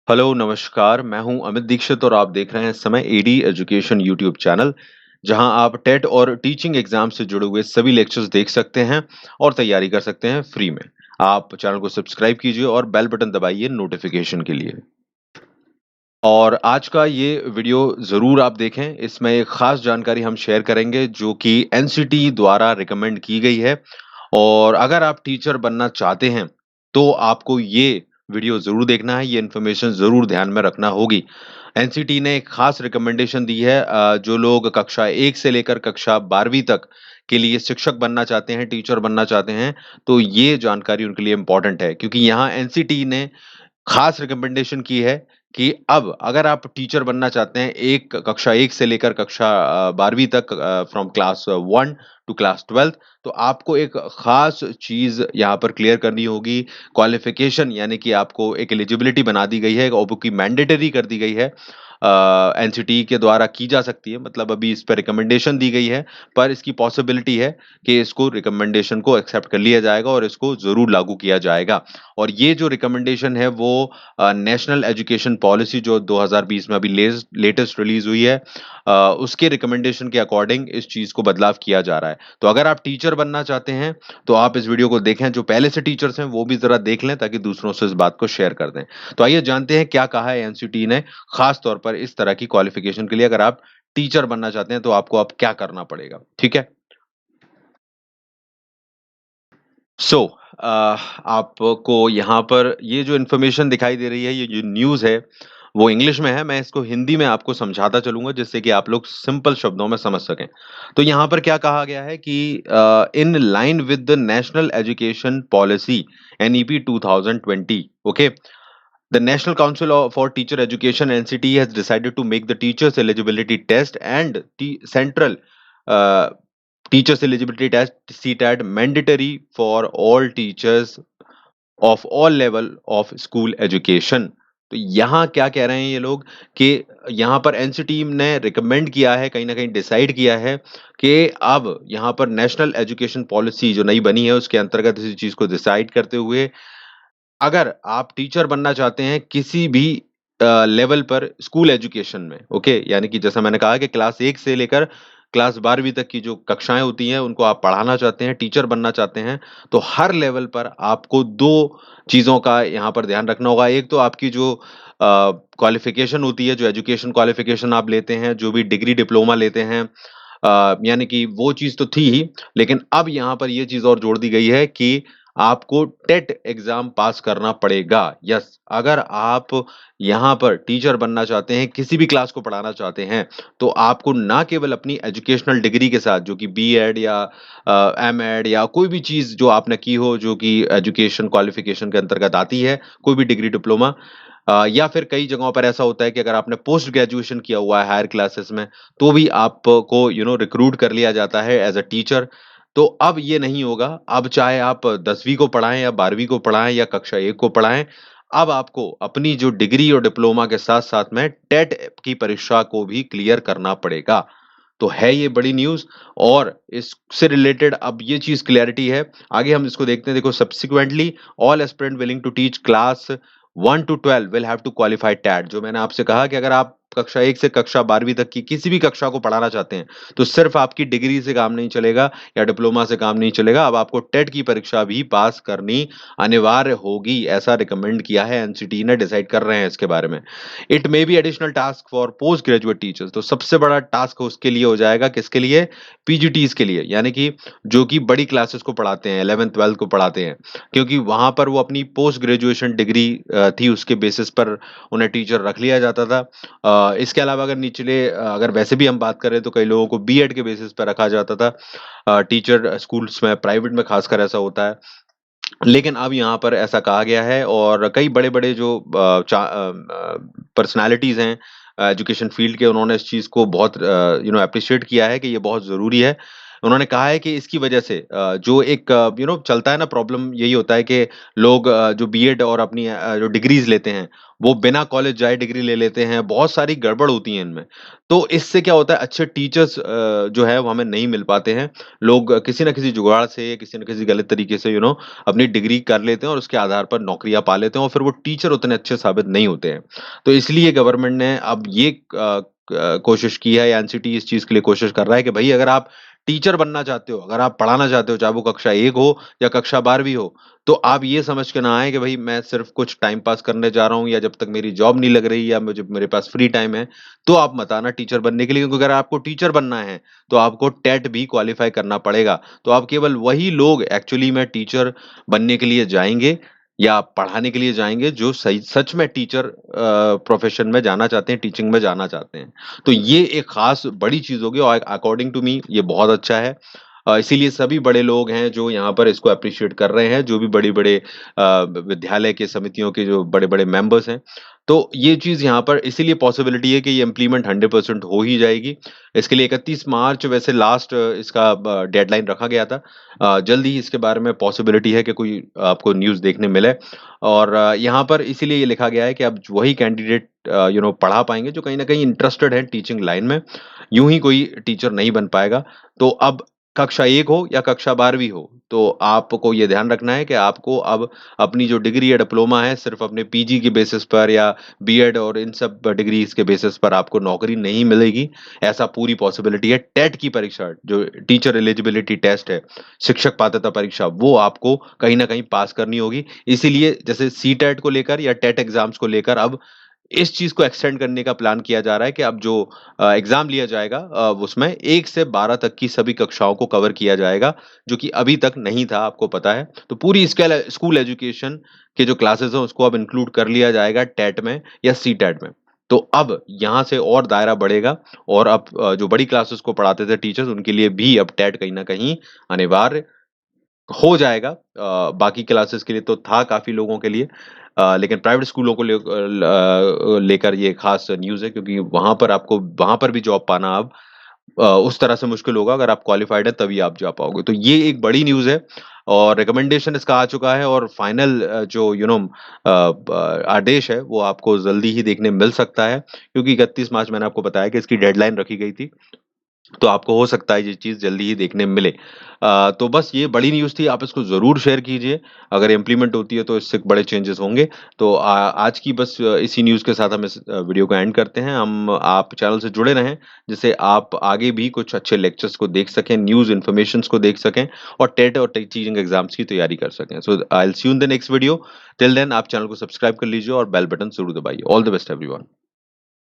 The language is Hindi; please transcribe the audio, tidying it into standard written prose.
हेलो, नमस्कार। मैं हूँ अमित दीक्षित और आप देख रहे हैं इस समय एडी एजुकेशन यूट्यूब चैनल, जहाँ आप टेट और टीचिंग एग्ज़ाम से जुड़े हुए सभी लेक्चर्स देख सकते हैं और तैयारी कर सकते हैं फ्री में। आप चैनल को सब्सक्राइब कीजिए और बेल बटन दबाइए नोटिफ़िकेशन के लिए। और आज का ये वीडियो ज़रूर आप देखें, इसमें एक ख़ास जानकारी हम शेयर करेंगे जो कि एनसीटी द्वारा रिकमेंड की गई है और अगर आप टीचर बनना चाहते हैं, तो आपको ये वीडियो ज़रूर देखना है, ये इन्फॉर्मेशन ज़रूर ध्यान में रखना होगी। एनसीटी ने एक ख़ास रिकमेंडेशन दी है जो लोग कक्षा 1 से लेकर कक्षा 12वीं तक के लिए शिक्षक बनना चाहते हैं, टीचर बनना चाहते हैं, तो ये जानकारी उनके लिए इम्पोर्टेंट है क्योंकि यहाँ एनसीटी ने खास रिकमेंडेशन की है कि अब अगर आप टीचर बनना चाहते हैं एक कक्षा 1 से लेकर कक्षा 12वीं तक from class 1 to class 12th तो आपको एक खास चीज़ यहाँ पर क्लियर करनी होगी। क्वालिफ़िकेशन यानी कि आपको एक एलिजिबिलिटी बना दी गई है और वो की मैंडेटरी कर दी गई है। एनसीटी के द्वारा की जा सकती है मतलब अभी इस पे रिकमेंडेशन दी गई है, पर इसकी पॉसिबिलिटी है कि इसको रिकमेंडेशन को एक्सेप्ट कर लिया जाएगा और इसको ज़रूर लागू किया जाएगा। और ये जो रिकमेंडेशन है वो नेशनल एजुकेशन पॉलिसी जो 2020 में अभी लेटेस्ट रिलीज हुई है उसके रिकमेंडेशन के अकॉर्डिंग इस चीज़ को बदलाव किया जा रहा है। तो अगर आप टीचर बनना चाहते हैं, तो आप इस वीडियो को देखें, जो पहले से टीचर्स हैं वो भी ज़रा देख लें ताकि दूसरों से इस बात को शेयर कर दें। तो आइए जानते हैं क्या कहा है एनसीटी ने खास तौर पर इस तरह की क्वालिफिकेशन के लिए अगर आप टीचर बनना चाहते हैं तो आपको अब क्या करना पड़ेगा, ठीक है? सो आपको यहाँ पर ये जो इन्फॉर्मेशन दिखाई दे रही है, ये जो न्यूज़ है, वो इंग्लिश में है। मैं इसको हिंदी में आपको समझाता चलूँगा जिससे कि आप लोग सिंपल शब्दों में समझ सकें। तो यहाँ पर क्या कहा गया है कि in line with the national education policy NEP 2020, okay? The National Council for Teacher Education (NCT) has decided to make the teachers eligibility test and central uh, teachers eligibility test CTAT mandatory for all teachers of all level of school education. तो यहाँ क्या कह रहे हैं ये लोग कि यहाँ पर एनसीटी ने रिकमेंड किया है, कहीं न कहीं डिसाइड किया है कि अब यहाँ पर नेशनल एजुकेशन पॉलिसी जो नई बनी है, उसके अंतर्गत इसी चीज़ को डिसाइड करते हुए अगर आप टीचर बनना चाहते हैं किसी भी लेवल पर स्कूल एजुकेशन में, ओके? यानी कि जैसा मैंने कहा कि क्लास 1 से लेकर क्लास 12वीं तक की जो कक्षाएँ होती हैं, उनको आप पढ़ाना चाहते हैं, टीचर बनना चाहते हैं, तो हर लेवल पर आपको 2 चीज़ों का यहाँ पर ध्यान रखना होगा। एक तो आपकी जो क्वालिफ़िकेशन होती है, जो एजुकेशन क्वालिफ़िकेशन आप लेते हैं, जो भी डिग्री, डिप्लोमा लेते हैं यानी कि वो चीज़ तो थी ही, लेकिन अब यहाँ पर ये चीज़ और जोड़ दी गई है कि आपको टेट एग्ज़ाम पास करना पड़ेगा। यस, अगर आप यहाँ पर टीचर बनना चाहते हैं, किसी भी क्लास को पढ़ाना चाहते हैं, तो आपको ना केवल अपनी एजुकेशनल डिग्री के साथ जो कि बीएड या एमएड या कोई भी चीज़ जो आपने की हो, जो कि एजुकेशन क्वालिफ़िकेशन के अंतर्गत आती है, कोई भी डिग्री, डिप्लोमा या फिर कई जगहों पर ऐसा होता है कि अगर आपने पोस्ट ग्रेजुएशन किया हुआ है हायर क्लासेस में, तो भी आपको रिक्रूट कर लिया जाता है एज़ अ टीचर। तो अब ये नहीं होगा, अब चाहे आप 10वीं को पढ़ाएँ या 12वीं को पढ़ाएँ या कक्षा 1 को पढ़ाएँ, अब आपको अपनी जो डिग्री और डिप्लोमा के साथ-साथ में टेट की परीक्षा को भी क्लियर करना पड़ेगा। तो है ये बड़ी न्यूज़ और इससे रिलेटेड अब ये चीज़ क्लैरिटी है। आगे हम इसको देखते हैं, देखो subsequently all aspirant willing to teach class 1 to 12 will have to qualify TET. जो मैंने आपसे कहा कि अगर आप कक्षा 1 से कक्षा 12वीं तक की किसी भी कक्षा को पढ़ाना चाहते हैं, तो सिर्फ़ आपकी डिग्री से काम नहीं चलेगा या डिप्लोमा से काम नहीं चलेगा, अब आपको टेट की परीक्षा भी पास करनी अनिवार्य होगी, ऐसा रिकमेंड किया है एनसीटी ने, डिसाइड कर रहे हैं इसके बारे में। It may be additional task for post graduate teachers, तो सबसे बड़ा टास्क उसके लिए हो जाएगा, किसके लिए? पीजीटीज़ के लिए, यानी कि जो कि बड़ी क्लासेस को पढ़ाते हैं, 11th-12th को पढ़ाते हैं। क्योंकि वहाँ पर वो अपनी पोस्ट ग्रेजुएशन डिग्री थी, उसके बेसिस पर उन्हें टीचर रख लिया जाता था। इसके अलावा अगर अगर वैसे भी हम बात करें तो कई लोगों को बीएड के बेसिस पर रखा जाता था। टीचर स्कूल्स में, प्राइवेट में खासकर ऐसा होता है। लेकिन अब यहाँ पर ऐसा कहा गया है और कई बड़े-बड़े जो पर्सनैलिटीज़ हैं एजुकेशन फ़ील्ड के, उन्होंने इस चीज़ को बहुत एप्रिशिएट किया है कि ये बहुत ज़रूरी है। उन्होंने कहा है कि इसकी वजह से जो एक चलता है ना प्रॉब्लम यही होता है कि लोग जो बीएड और अपनी जो डिग्रीज़ लेते हैं, वो बिना कॉलेज जाए डिग्री ले लेते हैं, बहुत सारी गड़बड़ होती है इनमें। तो इससे क्या होता है अच्छे टीचर्स जो है वो हमें नहीं मिल पाते हैं। लोग किसी न किसी जुगाड़ से, किसी न किसी गलत तरीके से अपनी डिग्री कर लेते हैं और उसके आधार पर नौकरियाँ पा लेते हैं और फिर वो टीचर उतने अच्छे साबित नहीं होते हैं। तो इसलिए गवर्नमेंट ने अब ये कोशिश की है या एनसीटी इस चीज़ के लिए कोशिश कर रहा है कि भई अगर आप टीचर बनना चाहते हो, अगर आप पढ़ाना चाहते हो, चाहे वो कक्षा 1 हो या कक्षा 12वीं हो, तो आप ये समझ के ना आएँ कि भई मैं सिर्फ़ कुछ टाइम पास करने जा रहा हूँ या जब तक मेरी जॉब नहीं लग रही या मुझे मेरे पास फ्री टाइम है, तो आप मत आना टीचर बनने के लिए क्योंकि अगर आपको टीचर बनना है, तो आपको टेट भी क्वालीफ़ाई करना पड़ेगा। तो आप केवल वही लोग एक्चुअली में टीचर बनने के लिए जाएँगे या पढ़ाने के लिए जाएँगे जो सही सच में टीचर प्रोफ़ेशन में जाना चाहते हैं, टीचिंग में जाना चाहते हैं। तो ये एक ख़ास बड़ी चीज़ होगी और अकॉर्डिंग टू मी ये बहुत अच्छा है। इसीलिए सभी बड़े लोग हैं जो यहाँ पर इसको एप्रिशिएट कर रहे हैं, जो भी बड़े-बड़े विद्यालय के समितियों के जो बड़े-बड़े मेंबर्स हैं। तो ये चीज़ यहाँ पर इसीलिए पॉसिबिलिटी है कि ये इम्प्लीमेंट 100% हो ही जाएगी। इसके लिए 31 मार्च वैसे लास्ट इसका डेडलाइन रखा गया था। जल्द ही इसके बारे में पॉसिबिलिटी है कि कोई आपको न्यूज़ देखने मिले और यहाँ पर इसीलिए ये लिखा गया है कि अब वही कैंडिडेट पढ़ा पाएँगे जो कहीं न कहीं इंटरेस्टेड हैं टीचिंग लाइन में। यूँ ही कोई टीचर नहीं बन पाएगा। तो अब कक्षा 1 हो या कक्षा 12वीं हो, तो आपको ये ध्यान रखना है कि आपको अब अपनी जो डिग्री या डिप्लोमा है सिर्फ़ अपने पीजी के बेसिस पर या बीएड और इन सब डिग्रीज़ के बेसिस पर आपको नौकरी नहीं मिलेगी। ऐसा पूरी पॉसिबिलिटी है। टेट की परीक्षा जो टीचर एलिजिबिलिटी टेस्ट है, शिक्षक पात्रता परीक्षा, वो आपको कहीं न कहीं पास करनी होगी। इसीलिए जैसे सीटेट को लेकर या टेट एग्ज़ाम्स को लेकर अब इस चीज़ को एक्सटेंड करने का प्लान किया जा रहा है कि अब जो एग्ज़ाम लिया जाएगा उसमें 1 से 12 तक की सभी कक्षाओं को कवर किया जाएगा, जो कि अभी तक नहीं था, आपको पता है। तो पूरी स्कूल एजुकेशन के जो क्लासेस हैं, उसको अब इंक्लूड कर लिया जाएगा टेट में या सीटेट में। तो अब यहाँ से और दायरा बढ़ेगा और अब जो बड़ी क्लासेस को पढ़ाते थे टीचर्स, उनके लिए भी अब टेट कहीं न कहीं अनिवार्य हो जाएगा। बाकी क्लासेस के लिए तो था काफ़ी लोगों के लिए लेकिन प्राइवेट स्कूलों को लेकर ये ख़ास न्यूज़ है क्योंकि वहाँ पर भी जॉब पाना अब उस तरह से मुश्किल होगा अगर आप क्वालिफ़ाइड हैं तभी आप जा पाओगे। तो ये एक बड़ी न्यूज़ है और रिकमेंडेशन इसका आ चुका है और फाइनल जो आदेश है वो आपको जल्दी ही देखने मिल सकता है क्योंकि 31 मार्च मैंने आपको बताया कि इसकी डेडलाइन रखी गई थी। तो आपको हो सकता है ये चीज़ जल्दी ही देखने मिले। तो बस ये बड़ी न्यूज़ थी, आप इसको ज़रूर शेयर कीजिए। अगर इम्प्लीमेंट होती है तो इससे बड़े चेंजेस होंगे। तो आज की बस इसी न्यूज़ के साथ हम इस वीडियो को एंड करते हैं। आप चैनल से जुड़े रहें, जिससे आप आगे भी कुछ अच्छे लेक्चर्स को देख सकें, न्यूज़ इन्फॉर्मेशंस को देख सकें और टेट और टीचिंग एग्ज़ाम्स की तैयारी कर सकें। So I will see you in the next video. Till then आप चैनल को सब्सक्राइब कर लीजिए और बेल बटन ज़रूर दबाइए। All the best everyone.